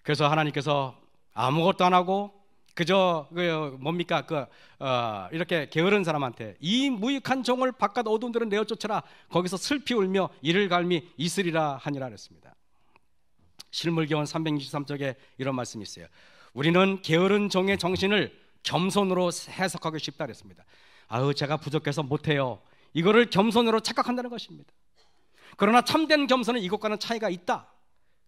그래서 하나님께서 아무것도 안 하고 그저 이렇게 게으른 사람한테 이 무익한 종을 바깥 어두운 데로 내어 쫓아라, 거기서 슬피 울며 이를 갈미 있으리라 하니라 그랬습니다. 실물교훈 363쪽에 이런 말씀이 있어요. 우리는 게으른 종의 정신을 겸손으로 해석하기 쉽다 그랬습니다. 아유, 제가 부족해서 못해요, 이거를 겸손으로 착각한다는 것입니다. 그러나 참된 겸손은 이것과는 차이가 있다.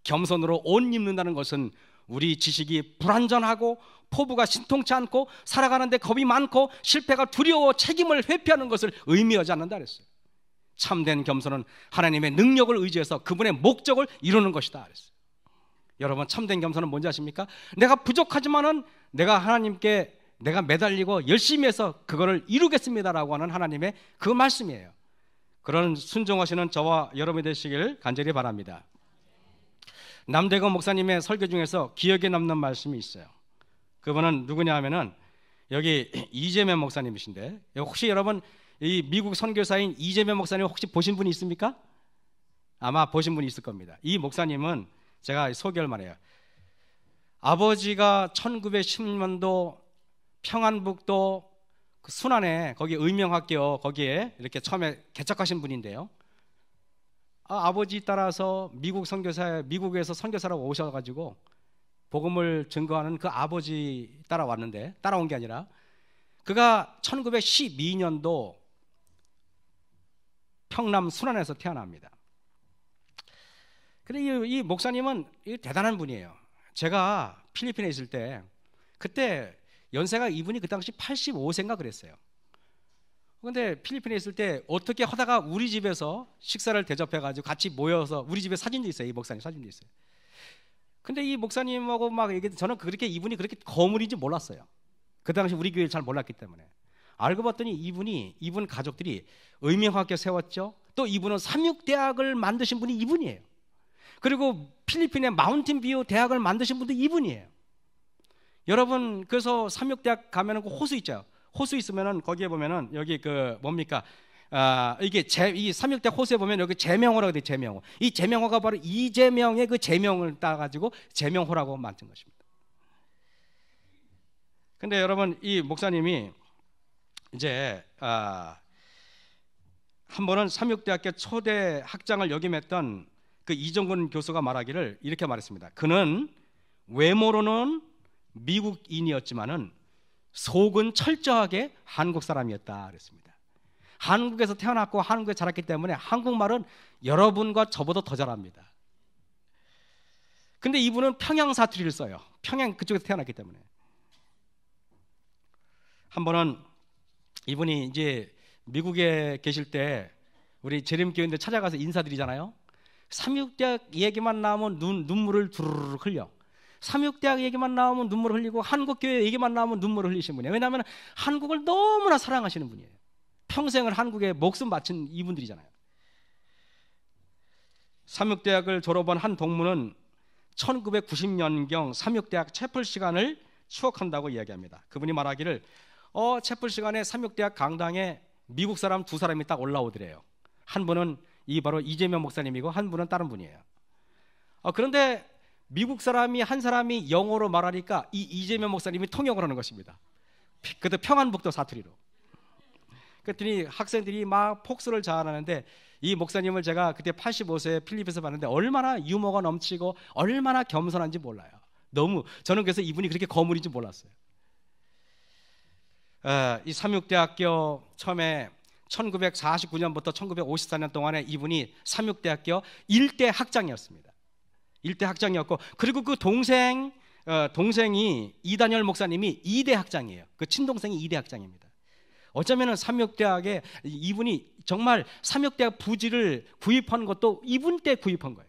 겸손으로 옷 입는다는 것은 우리 지식이 불완전하고 포부가 신통치 않고 살아가는데 겁이 많고 실패가 두려워 책임을 회피하는 것을 의미하지 않는다 그랬어요. 참된 겸손은 하나님의 능력을 의지해서 그분의 목적을 이루는 것이다 그랬어요. 여러분, 참된 겸손은 뭔지 아십니까? 내가 부족하지만은 내가 하나님께 내가 매달리고 열심히 해서 그거를 이루겠습니다라고 하는 하나님의 그 말씀이에요. 그런 순종하시는 저와 여러분이 되시길 간절히 바랍니다. 남대건 목사님의 설교 중에서 기억에 남는 말씀이 있어요. 그분은 누구냐 하면은 여기 이재명 목사님이신데, 혹시 여러분 이 미국 선교사인 이재명 목사님 혹시 보신 분이 있습니까? 아마 보신 분이 있을 겁니다. 이 목사님은 제가 소개할 만해요. 아버지가 1910년도 평안북도 그 순안에 거기 의명학교 거기에 이렇게 처음에 개척하신 분인데요. 아버지 따라서 미국에서 선교사라고 오셔가지고 복음을 증거하는 그 아버지 따라왔는데, 따라온 게 아니라 그가 1912년도 평남 순안에서 태어납니다. 그런데 이 목사님은 대단한 분이에요. 제가 필리핀에 있을 때 그때 연세가 이분이 그 당시 85세인가 그랬어요. 그런데 필리핀에 있을 때 어떻게 하다가 우리 집에서 식사를 대접해가지고 같이 모여서, 우리 집에 사진도 있어요. 이 목사님 사진도 있어요. 근데 이 목사님하고 막 얘기해도 저는 이분이 그렇게 거물인지 몰랐어요. 그 당시 우리 교회를 잘 몰랐기 때문에. 알고 봤더니 이분 가족들이 의명학교 세웠죠. 또 이분은 삼육대학을 만드신 분이 이분이에요. 그리고 필리핀의 마운틴뷰 대학을 만드신 분도 이분이에요. 여러분, 그래서 삼육대학 가면은 그 호수 있죠. 호수 있으면은 거기에 보면은 여기 그 뭡니까? 이게 이 삼육대 호수에 보면 여기 제명호라고 돼. 제명호. 이 제명호가 바로 이재명의 그 제명을 따가지고 제명호라고 만든 것입니다. 근데 여러분, 이 목사님이 이제 한 번은 삼육대학교 초대 학장을 역임했던 그 이정근 교수가 말하기를 이렇게 말했습니다. 그는 외모로는 미국인이었지만은 속은 철저하게 한국 사람이었다 그랬습니다. 한국에서 태어났고 한국에 자랐기 때문에 한국말은 여러분과 저보다 더 잘합니다. 근데 이분은 평양 사투리를 써요. 평양 그쪽에서 태어났기 때문에. 한 번은 이분이 이제 미국에 계실 때 우리 재림교인들 찾아가서 인사드리잖아요. 삼육대학 얘기만 나오면 눈물을 두루루 흘려. 삼육대학 얘기만 나오면 눈물을 흘리고 한국교회 얘기만 나오면 눈물을 흘리시는 분이에요. 왜냐하면 한국을 너무나 사랑하시는 분이에요. 평생을 한국에 목숨 바친 이분들이잖아요. 삼육대학을 졸업한 한 동무는 1990년경 삼육대학 채플 시간을 추억한다고 이야기합니다. 그분이 말하기를 채플 시간에 삼육대학 강당에 미국 사람 2사람이 딱 올라오더래요. 한 분은 바로 이재명 목사님이고 한 분은 다른 분이에요. 그런데 미국 사람이 한 사람이 영어로 말하니까 이 이재명 목사님이 통역을 하는 것입니다. 그때 평안북도 사투리로. 그랬더니 학생들이 막 폭소를 자아내는데 이 목사님을 제가 그때 85세에 필리핀에서 봤는데 얼마나 유머가 넘치고 얼마나 겸손한지 몰라요. 너무 저는 그래서 이분이 그렇게 거물인지 몰랐어요. 이 삼육대학교 처음에 1949년부터 1954년 동안에 이분이 삼육대학교 일대 학장이었습니다. 일대 학장이었고, 그리고 그 동생 동생이 이다니엘 목사님이 2대 학장이에요. 그 친동생이 2대 학장입니다. 어쩌면은 삼육대학에 이분이 정말 삼육대학 부지를 구입한 것도 이분 때 구입한 거예요.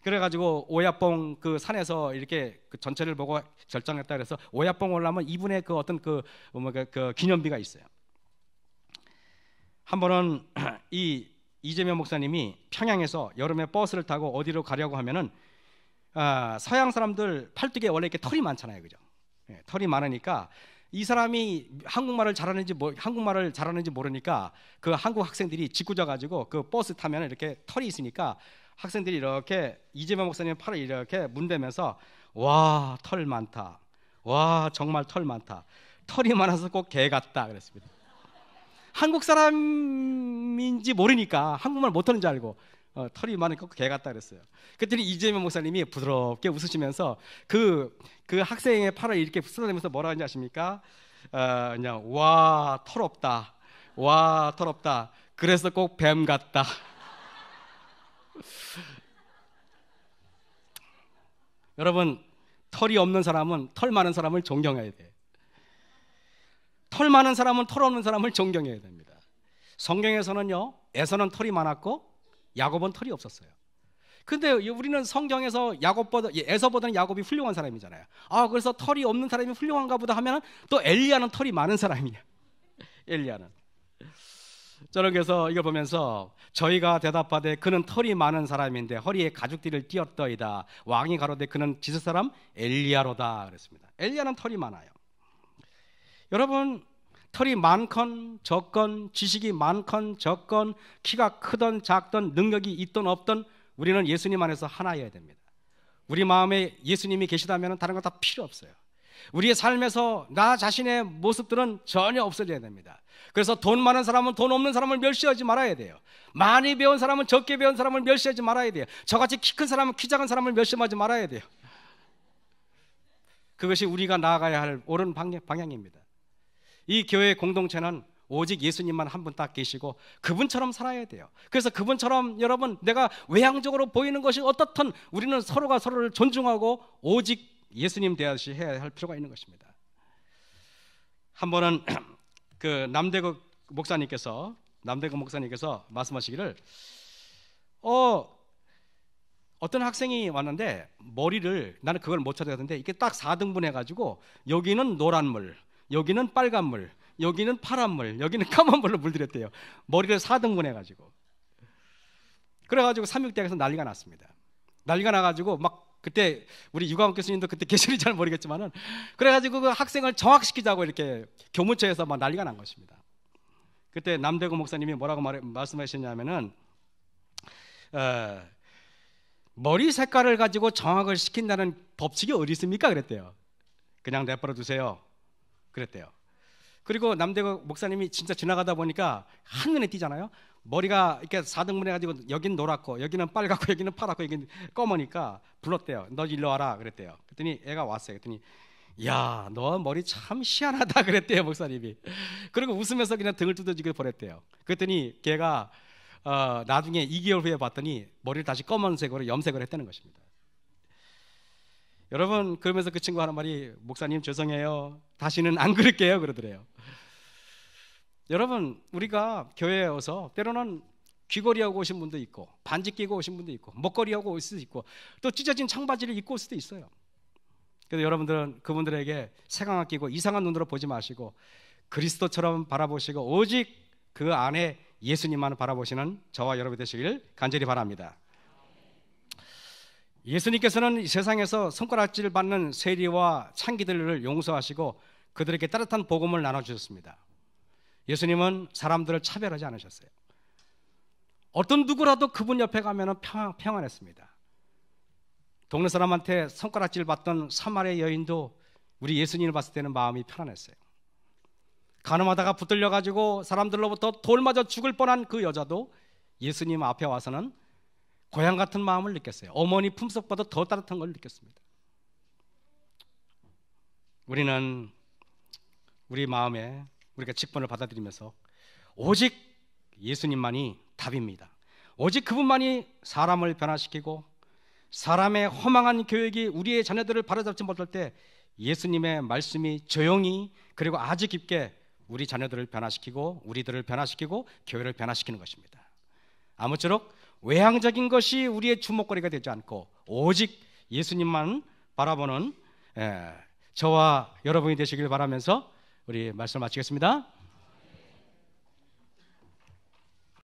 그래가지고 오야뽕 그 산에서 이렇게 그 전체를 보고 결정했다 그래서 오야뽕 올라면 이분의 그 어떤 그 기념비가 있어요. 한 번은 이 이재명 목사님이 평양에서 여름에 버스를 타고 어디로 가려고 하면은 서양 사람들 팔뚝에 원래 이렇게 털이 많잖아요, 그죠? 예, 털이 많으니까 이 사람이 한국말을 잘하는지 모르니까 그 한국 학생들이 짓궂어 가지고 그 버스 타면 이렇게 털이 있으니까 학생들이 이렇게 이재명 목사님의 팔을 이렇게 문대면서 와, 털 많다. 와, 정말 털 많다. 털이 많아서 꼭 개 같다 그랬습니다. 한국 사람인지 모르니까 한국말 못하는 줄 알고 털이 많으니까 개 같다 그랬어요. 그랬더니 이재명 목사님이 부드럽게 웃으시면서 그 학생의 팔을 이렇게 쓸어내면서 뭐라 하는지 아십니까? 그냥 와, 털없다. 와, 털없다. 그래서 꼭 뱀 같다. 여러분, 털이 없는 사람은 털 많은 사람을 존경해야 돼. 털 많은 사람은 털 없는 사람을 존경해야 됩니다. 성경에서는요, 에서는 털이 많았고 야곱은 털이 없었어요. 근데 우리는 성경에서 에서보다는 야곱이 훌륭한 사람이잖아요. 그래서 털이 없는 사람이 훌륭한가 보다 하면 또 엘리야는 털이 많은 사람이에요. 엘리야는. 저는 그래서 이걸 보면서 저희가 대답하되 그는 털이 많은 사람인데 허리에 가죽띠를 띄었더이다. 왕이 가로되 그는 지스 사람 엘리야로다 그랬습니다. 엘리야는 털이 많아요. 여러분, 털이 많건 적건, 지식이 많건 적건, 키가 크던 작던, 능력이 있던 없던 우리는 예수님 안에서 하나여야 됩니다. 우리 마음에 예수님이 계시다면 다른 거 다 필요 없어요. 우리의 삶에서 나 자신의 모습들은 전혀 없어져야 됩니다. 그래서 돈 많은 사람은 돈 없는 사람을 멸시하지 말아야 돼요. 많이 배운 사람은 적게 배운 사람을 멸시하지 말아야 돼요. 저같이 키 큰 사람은 키 작은 사람을 멸시하지 말아야 돼요. 그것이 우리가 나아가야 할 옳은 방향입니다. 이 교회 공동체는 오직 예수님만 한 분 딱 계시고 그분처럼 살아야 돼요. 그래서 그분처럼 여러분, 내가 외향적으로 보이는 것이 어떻든 우리는 서로가 서로를 존중하고 오직 예수님 대하듯이 해야 할 필요가 있는 것입니다. 한 번은 그 남대국 목사님께서 말씀하시기를 어떤 학생이 왔는데 머리를, 나는 그걸 못 찾아갔는데 이게 딱 4등분 해가지고 여기는 노란 물, 여기는 빨간 물, 여기는 파란 물, 여기는 까만 물로 물들였대요. 머리를 4등분 해가지고. 그래가지고 삼육대학에서 난리가 났습니다. 난리가 나가지고 막 그때 우리 유광욱 교수님도 그때 계시는지 잘 모르겠지만은 그래가지고 그 학생을 정학시키자고 이렇게 교무처에서 막 난리가 난 것입니다. 그때 남대구 목사님이 뭐라고 말씀하셨냐면은 머리 색깔을 가지고 정학을 시킨다는 법칙이 어디 있습니까? 그랬대요. 그냥 내버려 두세요. 그랬대요. 그리고 남대구 목사님이 진짜 지나가다 보니까 한눈에 띄잖아요. 머리가 이렇게 4등분 해가지고 여기는 노랗고 여기는 빨갛고 여기는 파랗고 여기는 검으니까 불렀대요. 너 일로 와라 그랬대요. 그랬더니 애가 왔어요. 그랬더니 야, 너 머리 참 희한하다 그랬대요, 목사님이. 그리고 웃으면서 그냥 등을 두드리고 보냈대요. 그랬더니 걔가 나중에 2개월 후에 봤더니 머리를 다시 검은색으로 염색을 했다는 것입니다. 여러분, 그러면서 그 친구 하는 말이 목사님 죄송해요. 다시는 안 그럴게요 그러더래요. 여러분, 우리가 교회에 와서 때로는 귀걸이하고 오신 분도 있고 반지 끼고 오신 분도 있고 목걸이하고 올 수도 있고 또 찢어진 청바지를 입고 올 수도 있어요. 그래서 여러분들은 그분들에게 색안경 끼고 이상한 눈으로 보지 마시고 그리스도처럼 바라보시고 오직 그 안에 예수님만 바라보시는 저와 여러분 되시길 간절히 바랍니다. 예수님께서는 이 세상에서 손가락질 받는 세리와 창기들을 용서하시고 그들에게 따뜻한 복음을 나눠주셨습니다. 예수님은 사람들을 차별하지 않으셨어요. 어떤 누구라도 그분 옆에 가면 평안했습니다. 동네 사람한테 손가락질 받던 사마리아 여인도 우리 예수님을 봤을 때는 마음이 편안했어요. 가늠하다가 붙들려가지고 사람들로부터 돌 맞아 죽을 뻔한 그 여자도 예수님 앞에 와서는 고향 같은 마음을 느꼈어요. 어머니 품속보다 더 따뜻한 걸 느꼈습니다. 우리는 우리 마음에 우리가 직분을 받아들이면서 오직 예수님만이 답입니다. 오직 그분만이 사람을 변화시키고 사람의 허망한 교육이 우리의 자녀들을 바로잡지 못할 때 예수님의 말씀이 조용히 그리고 아주 깊게 우리 자녀들을 변화시키고 우리들을 변화시키고 교회를 변화시키는 것입니다. 아무쪼록 외향적인 것이 우리의 주목거리가 되지 않고 오직 예수님만 바라보는 저와 여러분이 되시길 바라면서 우리 말씀 마치겠습니다.